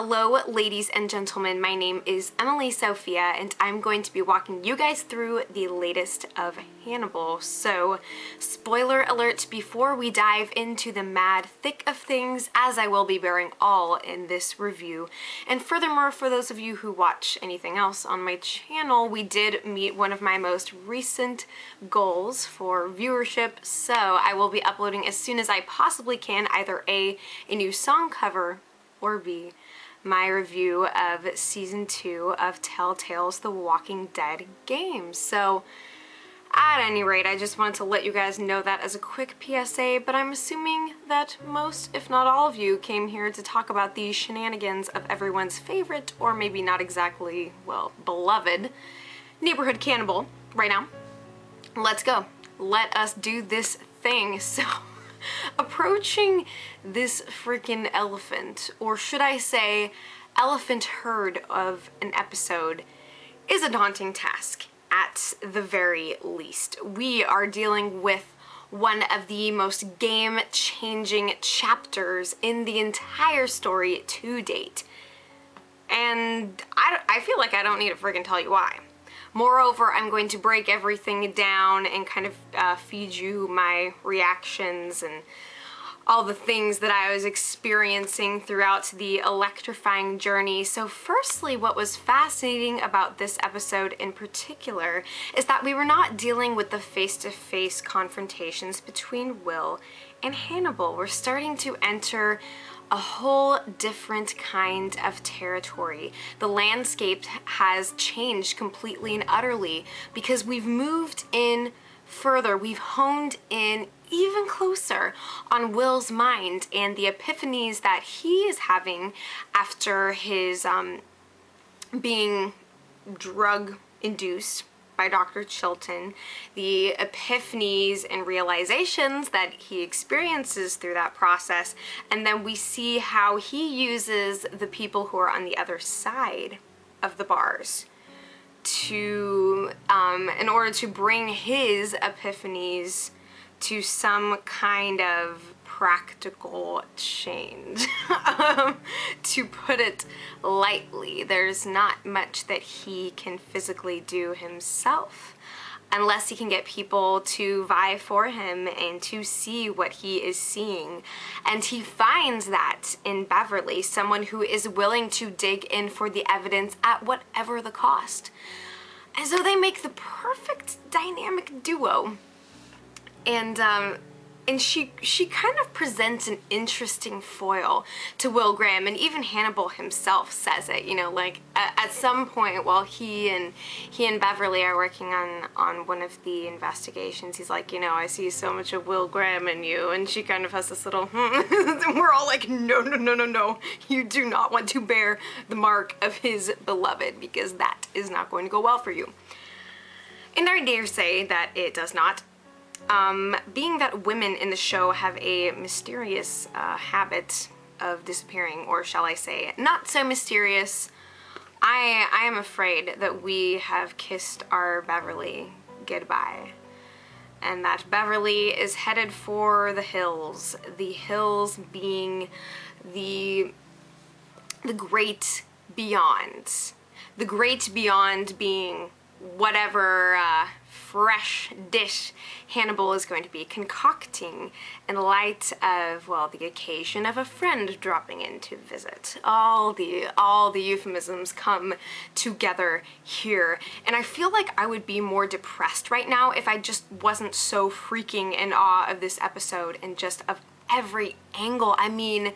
Hello ladies and gentlemen, my name is Emily Sophia and I'm going to be walking you guys through the latest of Hannibal. So, spoiler alert before we dive into the mad thick of things, as I will be bearing all in this review. And furthermore, for those of you who watch anything else on my channel, we did meet one of my most recent goals for viewership, so I will be uploading as soon as I possibly can either A, new song cover, or B, my review of Season 2 of Telltale's The Walking Dead games. So, at any rate, I just wanted to let you guys know that as a quick PSA, but I'm assuming that most, if not all of you, came here to talk about the shenanigans of everyone's favorite, or maybe not exactly, well, beloved, neighborhood cannibal right now. Let's go. Let us do this thing. So, approaching this freaking elephant, or should I say elephant herd of an episode, is a daunting task at the very least. We are dealing with one of the most game-changing chapters in the entire story to date. And I feel like I don't need to freaking tell you why. Moreover, I'm going to break everything down and kind of feed you my reactions and all the things that I was experiencing throughout the electrifying journey. So firstly, what was fascinating about this episode in particular is that we were not dealing with the face-to-face confrontations between Will and Hannibal. We're starting to enter a whole different kind of territory. The landscape has changed completely and utterly because we've moved in further. We've honed in even closer on Will's mind and the epiphanies that he is having after his being drug-induced by Dr. Chilton, the epiphanies and realizations that he experiences through that process, and then we see how he uses the people who are on the other side of the bars to, in order to bring his epiphanies to some kind of practical change. To put it lightly, there's not much that he can physically do himself unless he can get people to vie for him and to see what he is seeing. And he finds that in Beverly, someone who is willing to dig in for the evidence at whatever the cost. And so they make the perfect dynamic duo. And she kind of presents an interesting foil to Will Graham, and even Hannibal himself says it, you know, like at some point while he and Beverly are working on one of the investigations, he's like, you know, I see so much of Will Graham in you, and she kind of has this little and we're all like, no, you do not want to bear the mark of his beloved, because that is not going to go well for you. And I dare say that it does not. Being that women in the show have a mysterious habit of disappearing, or shall I say, not so mysterious, I am afraid that we have kissed our Beverly goodbye. And that Beverly is headed for the hills being the great beyond. The great beyond being whatever fresh dish Hannibal is going to be concocting in light of, well, the occasion of a friend dropping in to visit. All the euphemisms come together here. And I feel like I would be more depressed right now if I just wasn't so freaking in awe of this episode and just of every angle. I mean,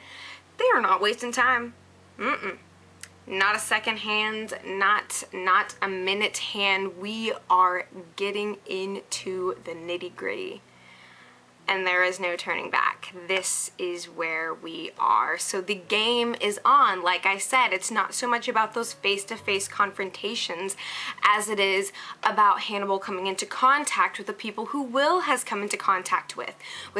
they are not wasting time. Not a second hand, not a minute hand. We are getting into the nitty-gritty. And there is no turning back. This is where we are. So the game is on. Like I said, it's not so much about those face-to-face confrontations as it is about Hannibal coming into contact with the people who Will has come into contact with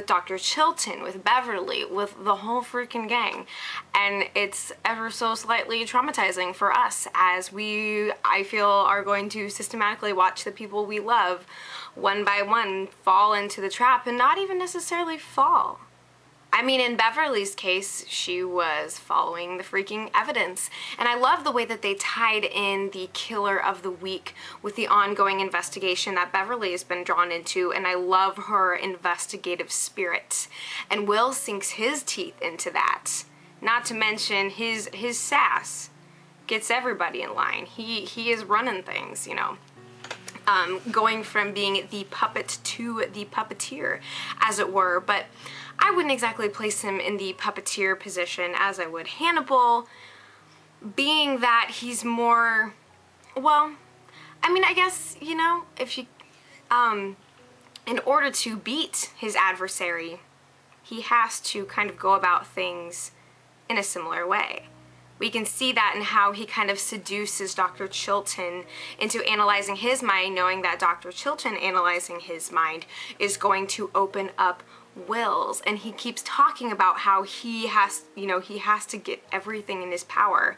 Dr. Chilton, with Beverly, with the whole freaking gang. And it's ever so slightly traumatizing for us as we, I feel, are going to systematically watch the people we love one by one fall into the trap, and not even necessarily fall, I mean, in Beverly's case, she was following the freaking evidence. And I love the way that they tied in the killer of the week with the ongoing investigation that Beverly has been drawn into, and I love her investigative spirit. And Will sinks his teeth into that. Not to mention his sass gets everybody in line. He is running things, you know. Going from being the puppet to the puppeteer, as it were, but I wouldn't exactly place him in the puppeteer position as I would Hannibal, being that he's more, well, I mean, I guess, you know, if you, in order to beat his adversary, he has to kind of go about things in a similar way. We can see that in how he kind of seduces Dr. Chilton into analyzing his mind, knowing that Dr. Chilton analyzing his mind is going to open up Will's. And he keeps talking about how he has, you know, he has to get everything in his power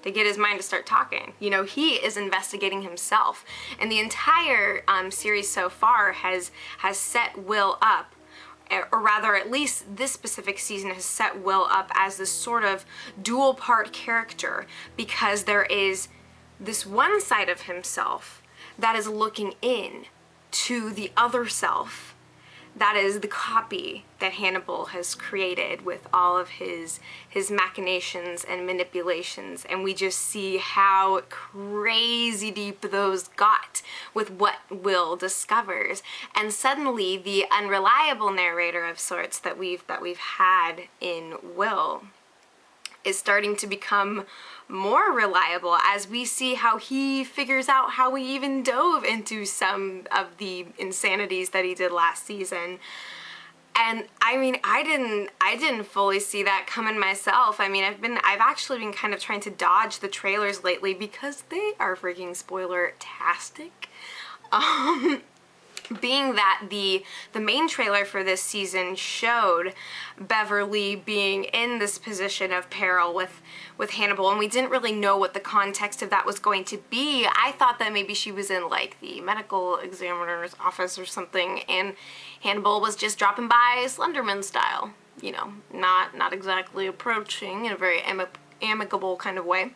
to get his mind to start talking. You know, he is investigating himself. And the entire series so far has set Will up, or rather at least this specific season has set Will up as this sort of dual part character, because there is this one side of himself that is looking in to the other self that is the copy that Hannibal has created with all of his machinations and manipulations, and we just see how crazy deep those got with what Will discovers. And suddenly the unreliable narrator of sorts that we've had in Will is starting to become more reliable as we see how he figures out how he even dove into some of the insanities that he did last season. And I mean, I didn't fully see that coming myself. I mean, I've actually been kind of trying to dodge the trailers lately because they are freaking spoiler-tastic. Being that the main trailer for this season showed Beverly being in this position of peril with Hannibal, and we didn't really know what the context of that was going to be. I thought that maybe she was in like the medical examiner's office or something, and Hannibal was just dropping by Slenderman style, you know, not exactly approaching in a very amicable kind of way.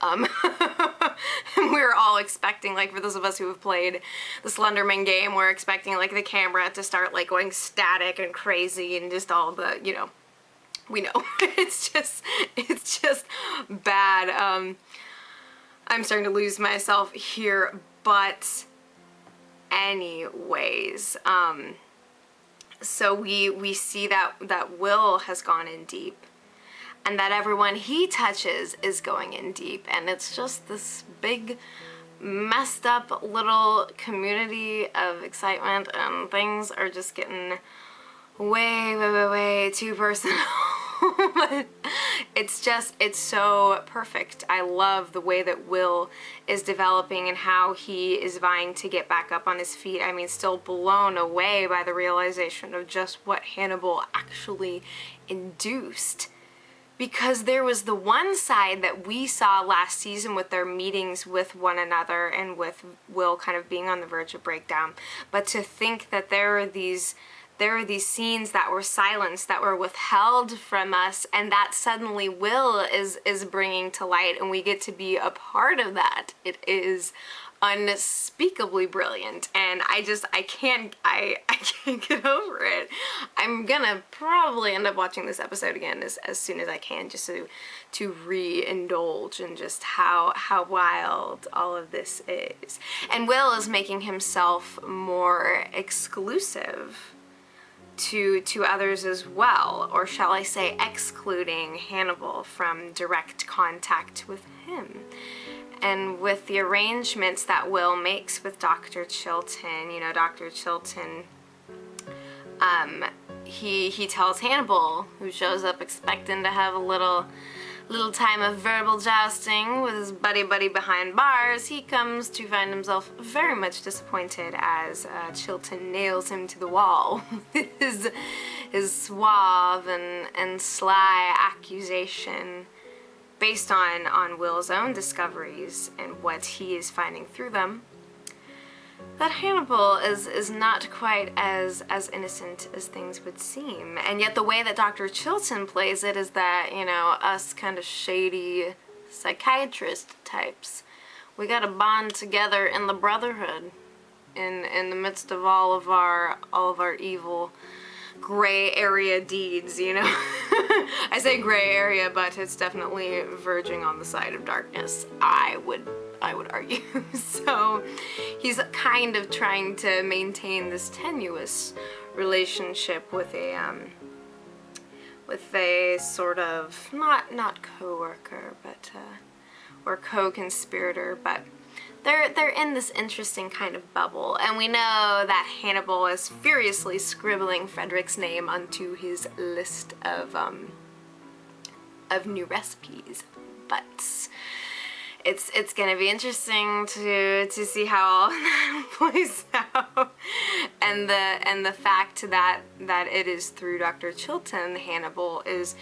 And we were all expecting, like, for those of us who have played the Slenderman game, we're expecting, like, the camera to start, like, going static and crazy and just all the, you know, we know. it's just bad. I'm starting to lose myself here, but anyways, so we see that Will has gone in deep, and that everyone he touches is going in deep, and it's just this big messed up little community of excitement, and things are just getting way too personal. But it's so perfect. I love the way that Will is developing and how he is vying to get back up on his feet. I mean, still blown away by the realization of just what Hannibal actually induced. Because there was the one side that we saw last season with their meetings with one another and with Will kind of being on the verge of breakdown. But to think that there are these scenes that were silenced, that were withheld from us, and that suddenly Will is bringing to light, and we get to be a part of that. It is unspeakably brilliant, and I can't get over it. I'm gonna probably end up watching this episode again as soon as I can, just to re-indulge in just how wild all of this is. And Will is making himself more exclusive to others as well, or shall I say excluding Hannibal from direct contact with him. And with the arrangements that Will makes with Dr. Chilton, you know, Dr. Chilton, he tells Hannibal, who shows up expecting to have a little time of verbal jousting with his buddy behind bars, he comes to find himself very much disappointed as Chilton nails him to the wall with his suave and sly accusation based on Will's own discoveries and what he is finding through them. Hannibal is not quite as innocent as things would seem. And yet the way that Dr. Chilton plays it is that, you know, us kind of shady psychiatrist types, we gotta bond together in the brotherhood in the midst of all of our evil gray area deeds, you know. I say gray area, but it's definitely verging on the side of darkness, I would argue. So he's kind of trying to maintain this tenuous relationship with a sort of not co-worker, but or co-conspirator, but they're in this interesting kind of bubble, and we know that Hannibal is furiously scribbling Frederick's name onto his list of new recipes. But it's gonna be interesting to see how all that plays out, and the fact that it is through Dr. Chilton Hannibal is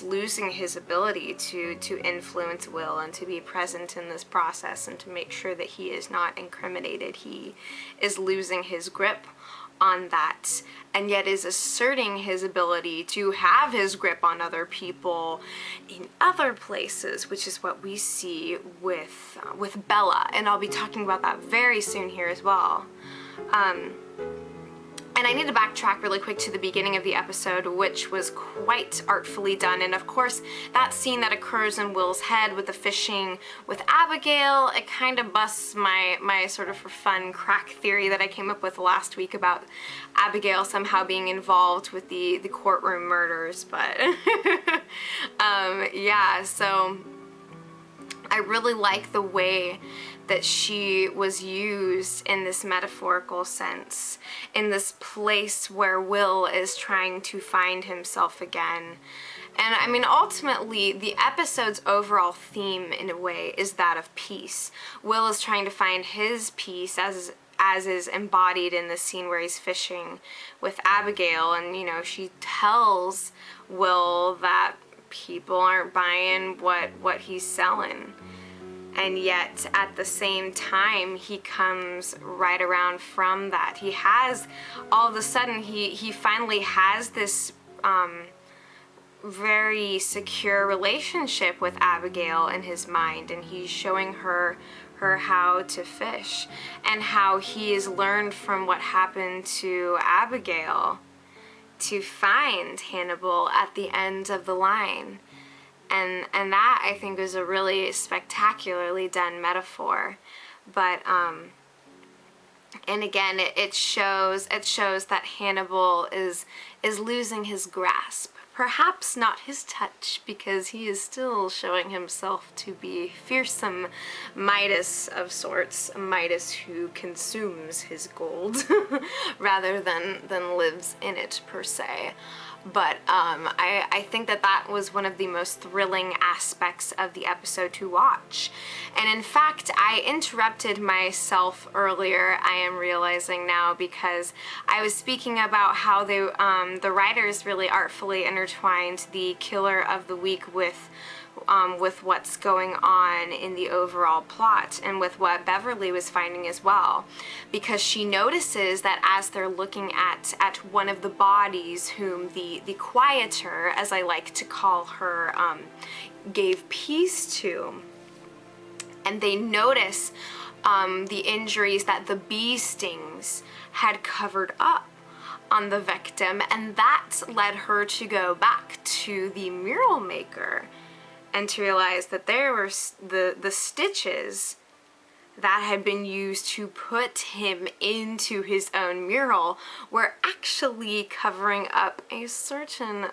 losing his ability to influence Will and to be present in this process and to make sure that he is not incriminated. He is losing his grip on that, and yet is asserting his ability to have his grip on other people in other places, which is what we see with Bella, and I'll be talking about that very soon here as well. And I need to backtrack really quick to the beginning of the episode, which was quite artfully done. And of course, that scene that occurs in Will's head with the fishing with Abigail, it kind of busts my sort of for fun crack theory that I came up with last week about Abigail somehow being involved with the courtroom murders. But yeah, so I really like the way that she was used in this metaphorical sense, in this place where Will is trying to find himself again. And I mean, ultimately, the episode's overall theme, in a way, is that of peace. Will is trying to find his peace, as is embodied in the scene where he's fishing with Abigail, and, you know, she tells Will that people aren't buying what he's selling. And yet, at the same time, he comes right around from that. He has, all of a sudden, he finally has this very secure relationship with Abigail in his mind, and he's showing her how to fish, and how he has learned from what happened to Abigail to find Hannibal at the end of the line. And that, I think, is a really spectacularly done metaphor. But and again, it shows that Hannibal is losing his grasp. Perhaps not his touch, because he is still showing himself to be fearsome Midas of sorts, Midas who consumes his gold rather than lives in it per se. But I think that was one of the most thrilling aspects of the episode to watch. And in fact, I interrupted myself earlier, I am realizing now, because I was speaking about how the writers really artfully intertwined the killer of the week with what's going on in the overall plot, and with what Beverly was finding as well, because she notices that as they're looking at one of the bodies whom the quieter, as I like to call her, gave peace to, and they notice the injuries that the bee stings had covered up on the victim, and that led her to go back to the mural maker and to realize that there were the stitches that had been used to put him into his own mural were actually covering up a certain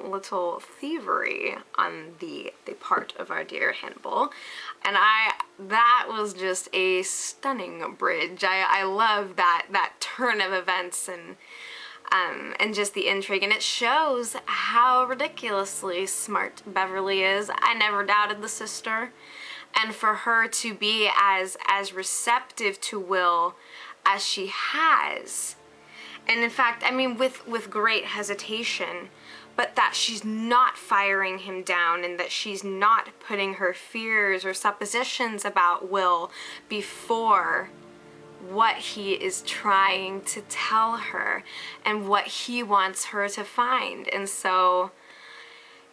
little thievery on the part of our dear Hannibal. And that was just a stunning bridge. I love that turn of events and just the intrigue, and it shows how ridiculously smart Beverly is. I never doubted the sister, and for her to be as receptive to Will as she has, and in fact, I mean, with great hesitation, but that she's not firing him down, and that she's not putting her fears or suppositions about Will before what he is trying to tell her and what he wants her to find. And so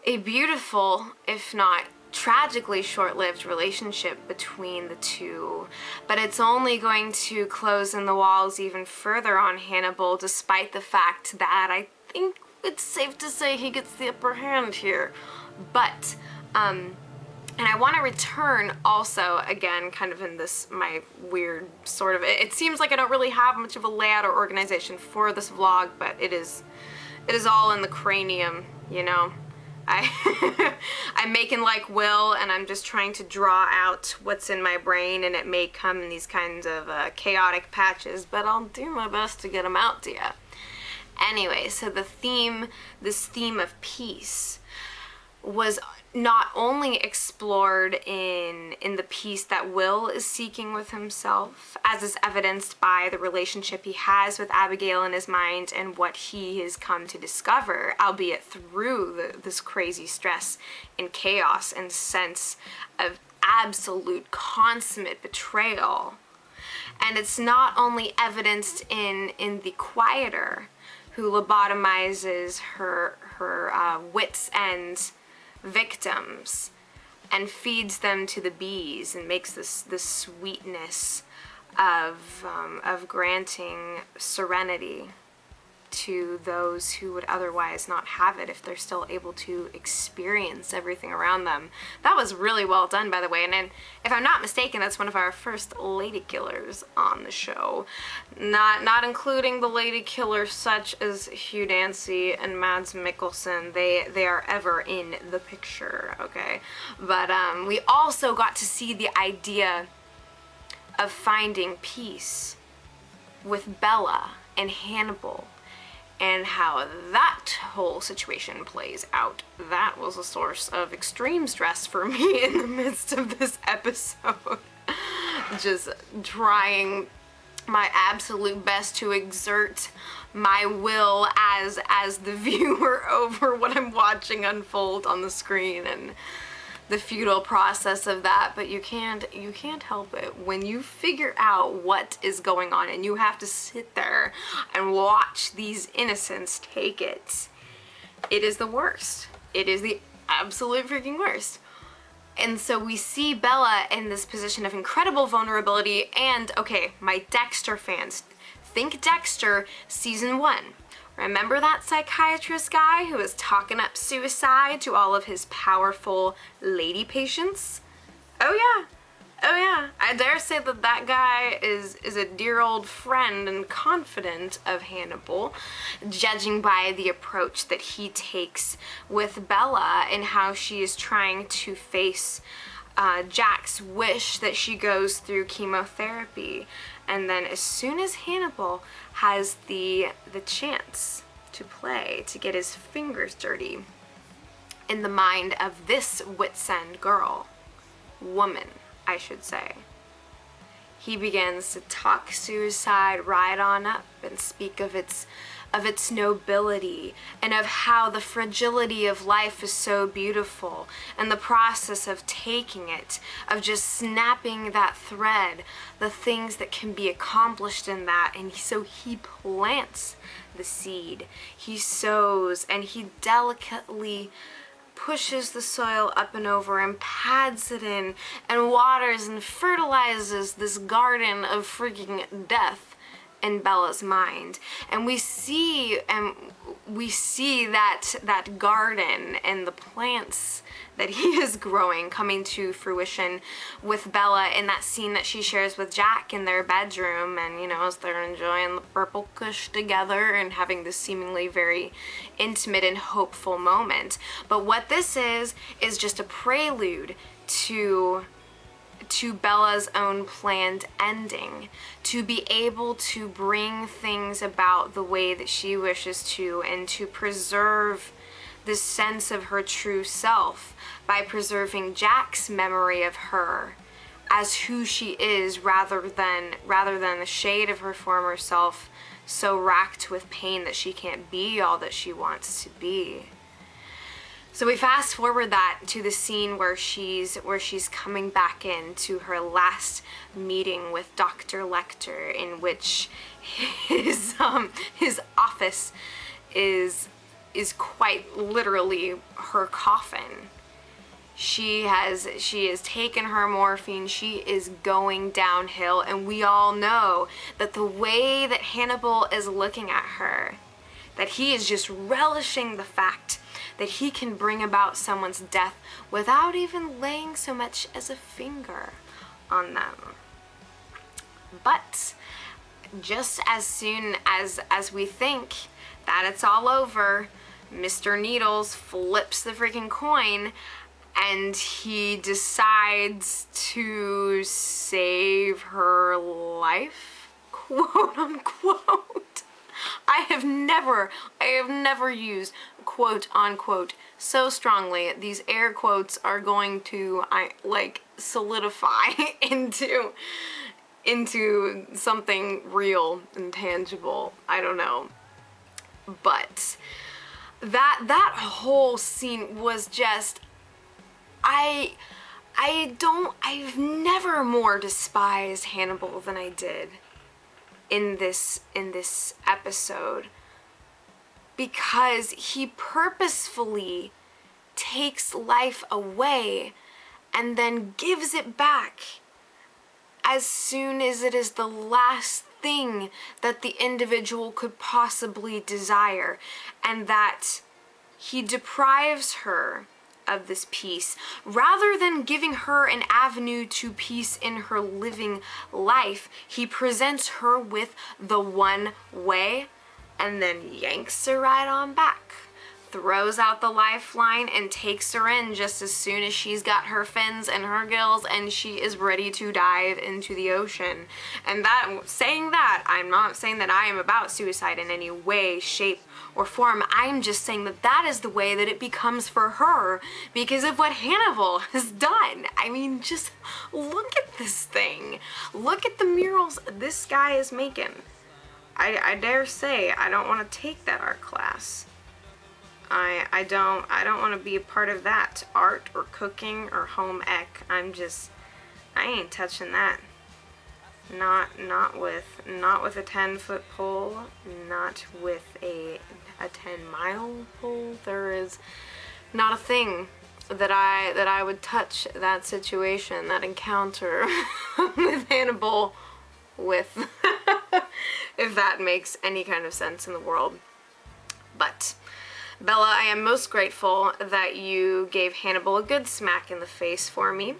a beautiful, if not tragically short-lived relationship between the two, but it's only going to close in the walls even further on Hannibal, despite the fact that I think it's safe to say he gets the upper hand here. But and I want to return also, again, kind of in this, my weird sort of, it seems like I don't really have much of a layout or organization for this vlog, but it is all in the cranium, you know. I'm making like Will, and I'm just trying to draw out what's in my brain, and it may come in these kinds of chaotic patches, but I'll do my best to get them out to you. Anyway, so the theme, this theme of peace, was not only explored in the peace that Will is seeking with himself, as is evidenced by the relationship he has with Abigail in his mind and what he has come to discover, albeit through this crazy stress and chaos and sense of absolute consummate betrayal. And it's not only evidenced in the quieter, who lobotomizes her wits' end victims and feeds them to the bees and makes this sweetness of granting serenity to those who would otherwise not have it if they're still able to experience everything around them. That was really well done, by the way, and if I'm not mistaken, that's one of our first lady killers on the show. Not including the lady killers such as Hugh Dancy and Mads Mikkelsen. They are ever in the picture, okay? But we also got to see the idea of finding peace with Bella and Hannibal, and how that whole situation plays out. That was a source of extreme stress for me in the midst of this episode. Just trying my absolute best to exert my will as the viewer over what I'm watching unfold on the screen, and the futile process of that. But you can't help it when you figure out what is going on and you have to sit there and watch these innocents take it. It is the worst. It is the absolute freaking worst. And so we see Bella in this position of incredible vulnerability, and okay, my Dexter fans, think Dexter season 1. Remember that psychiatrist guy who was talking up suicide to all of his powerful lady patients? Oh yeah. Oh yeah. I dare say that that guy is a dear old friend and confidant of Hannibal, judging by the approach that he takes with Bella and how she is trying to face Jack's wish that she goes through chemotherapy. And then as soon as Hannibal has the chance to play, to get his fingers dirty in the mind of this wit's end girl, woman, I should say, he begins to talk suicide right on up and speak of its nobility and of how the fragility of life is so beautiful, and the process of taking it, of just snapping that thread, the things that can be accomplished in that. And so he plants the seed, he sows, and he delicately pushes the soil up and over and pads it in and waters and fertilizes this garden of freaking death in Bella's mind. And we see that garden and the plants that he is growing coming to fruition with Bella in that scene that she shares with Jack in their bedroom, and you know, as they're enjoying the purple kush together and having this seemingly very intimate and hopeful moment. But what this is just a prelude to Bella's own planned ending, to be able to bring things about the way that she wishes to, and to preserve this sense of her true self by preserving Jack's memory of her as who she is, rather than the shade of her former self, so racked with pain that she can't be all that she wants to be. So we fast forward that to the scene where she's coming back in to her last meeting with Dr. Lecter, in which his office is quite literally her coffin. She has taken her morphine, she is going downhill, and we all know that the way that Hannibal is looking at her, that he is just relishing the fact that he can bring about someone's death without even laying so much as a finger on them. But just as soon as we think that it's all over, Mr. Needles flips the freaking coin and he decides to save her life, quote unquote. I have never used quote unquote so strongly. These air quotes are going to solidify into something real and tangible. I don't know. But that whole scene was just, I've never more despised Hannibal than I did in this episode, because he purposefully takes life away and then gives it back as soon as it is the last thing that the individual could possibly desire, and that he deprives her of this peace rather than giving her an avenue to peace in her living life. He presents her with the one way and then yanks her right on back, throws out the lifeline and takes her in just as soon as she's got her fins and her gills and she is ready to dive into the ocean. And saying that, I'm not saying that I am about suicide in any way, shape, or form. I'm just saying that that is the way that it becomes for her because of what Hannibal has done. I mean, just look at this thing. Look at the murals this guy is making. I dare say I don't want to take that art class. I don't want to be a part of that art or cooking or home ec. I ain't touching that. Not with a 10-foot pole, not with a 10-mile pole. There is not a thing that I would touch that situation, that encounter with Hannibal with, if that makes any kind of sense in the world. But Bella, I am most grateful that you gave Hannibal a good smack in the face for me.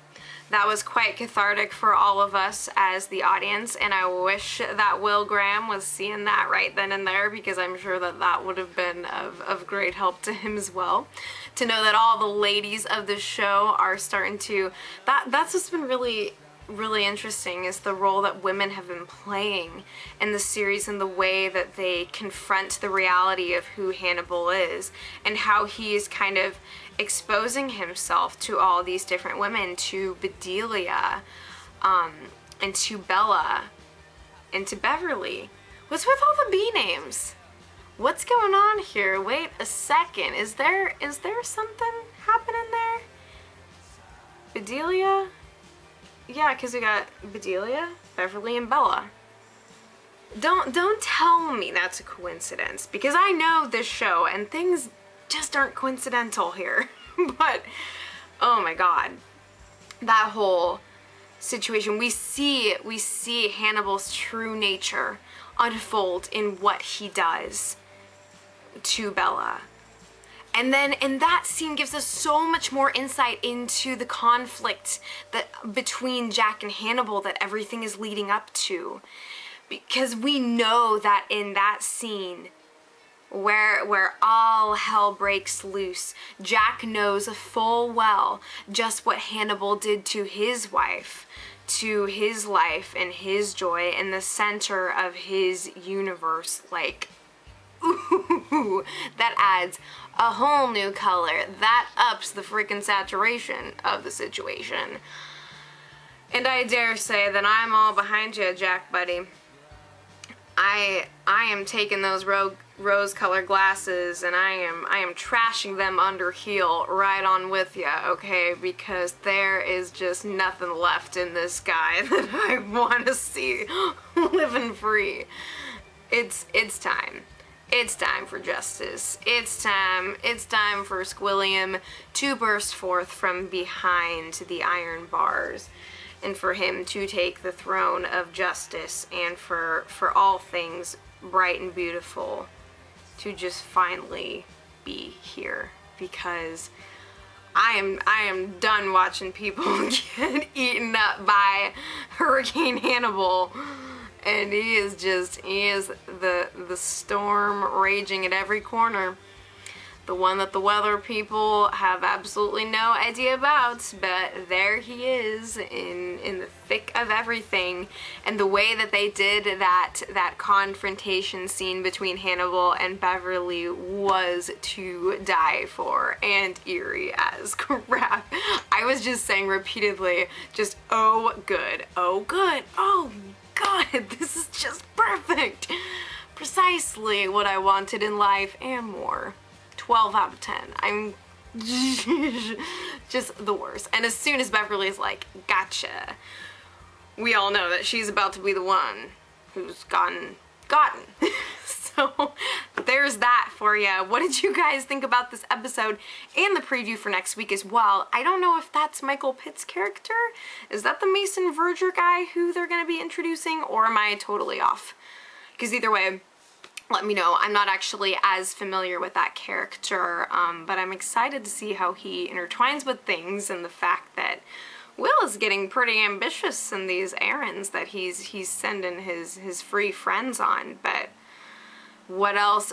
That was quite cathartic for all of us as the audience, and I wish that Will Graham was seeing that right then and there, because I'm sure that that would have been of great help to him as well. To know that all the ladies of the show are starting to, that's what's been really interesting, is the role that women have been playing in the series and the way that they confront the reality of who Hannibal is and how he is kind of exposing himself to all these different women, to Bedelia, and to Bella, and to Beverly. What's with all the B names? What's going on here? Wait a second. Is there something happening there? Bedelia? Yeah, because we got Bedelia, Beverly, and Bella. Don't tell me that's a coincidence, because I know this show and things just aren't coincidental here. But oh my god, that whole situation, we see Hannibal's true nature unfold in what he does to Bella. And then in that scene gives us so much more insight into the conflict that between Jack and Hannibal that everything is leading up to. Because we know that in that scene where all hell breaks loose, Jack knows full well just what Hannibal did to his wife, to his life and his joy in the center of his universe. Like, ooh, that adds a whole new color. That ups the freaking saturation of the situation. And I dare say that I'm all behind you, Jack buddy. I am taking those rogue rose-colored glasses, and I am trashing them under heel right on with ya, okay? Because there is just nothing left in this guy that I want to see living free. It's time. It's time for justice. It's time for Squilliam to burst forth from behind the iron bars, and for him to take the throne of justice, and for all things bright and beautiful to just finally be here, because I am done watching people get eaten up by Hurricane Hannibal, and he is the storm raging at every corner. The one that the weather people have absolutely no idea about, but there he is in the thick of everything. And the way that they did that confrontation scene between Hannibal and Beverly was to die for, and eerie as crap. I was just saying repeatedly, just oh good, oh good, oh god, this is just perfect. Precisely what I wanted in life and more. 12 out of 10. I'm just the worst. And as soon as Beverly's like, gotcha, we all know that she's about to be the one who's gotten. So there's that for you. What did you guys think about this episode and the preview for next week as well? I don't know if that's Michael Pitt's character. Is that the Mason Verger guy who they're going to be introducing, or am I totally off? Because either way, let me know. I'm not actually as familiar with that character, but I'm excited to see how he intertwines with things, and the fact that Will is getting pretty ambitious in these errands that he's sending his free friends on. But what else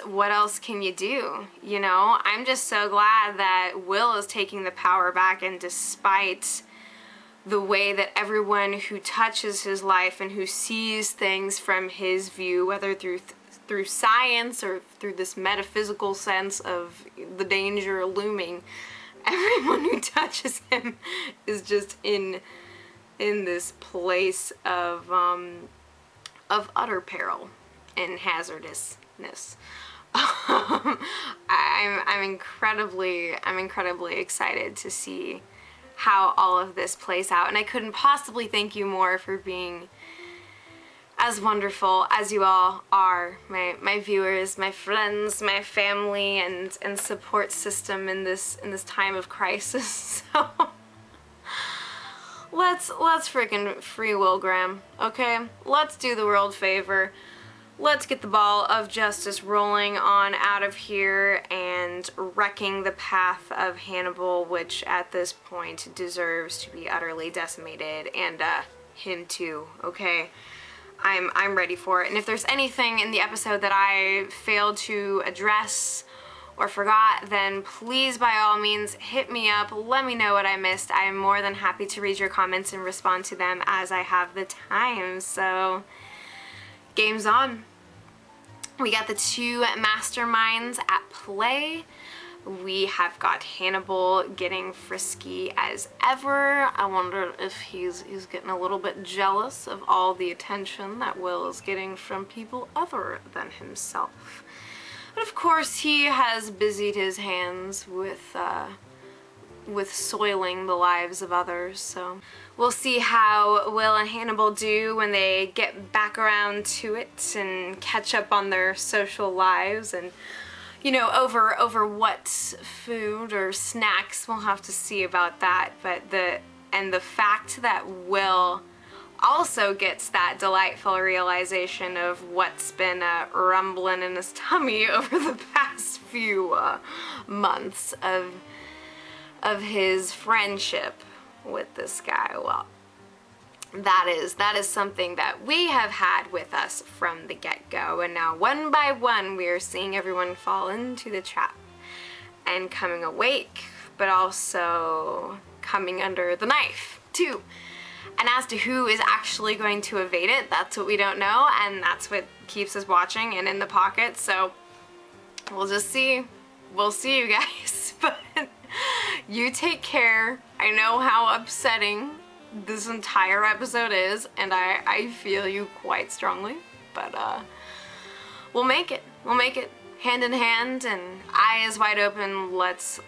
can you do? You know, I'm just so glad that Will is taking the power back, and despite the way that everyone who touches his life and who sees things from his view, whether through science or through this metaphysical sense of the danger looming, everyone who touches him is just in this place of utter peril and hazardousness. I'm incredibly excited to see how all of this plays out, and I couldn't possibly thank you more for being as wonderful as you all are, my viewers, my friends, my family, and support system in this time of crisis. So let's freaking free Will Graham, okay? Let's do the world favor. Let's get the ball of justice rolling on out of here and wrecking the path of Hannibal, which at this point deserves to be utterly decimated, and him too, okay? I'm ready for it. And if there's anything in the episode that I failed to address or forgot, then please by all means hit me up, let me know what I missed. I am more than happy to read your comments and respond to them as I have the time. So game's on. We got the two masterminds at play. We have got Hannibal getting frisky as ever. I wonder if he's getting a little bit jealous of all the attention that Will is getting from people other than himself. But of course he has busied his hands with soiling the lives of others, so we'll see how Will and Hannibal do when they get back around to it and catch up on their social lives, and you know, over what food or snacks, we'll have to see about that. But the fact that Will also gets that delightful realization of what's been rumbling in his tummy over the past few months of his friendship with this guy, well, that is something that we have had with us from the get-go, and now one by one we are seeing everyone fall into the trap and coming awake, but also coming under the knife too. And as to who is actually going to evade it, that's what we don't know, and that's what keeps us watching and in the pocket. So we'll just see. We'll see, you guys. But you take care. I know how upsetting this entire episode is, and I feel you quite strongly, but we'll make it. We'll make it. hand in hand and eyes wide open, let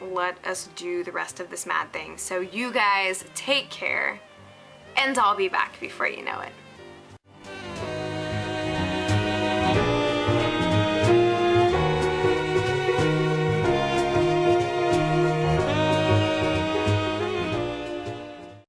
us do the rest of this mad thing. So you guys take care, and I'll be back before you know it.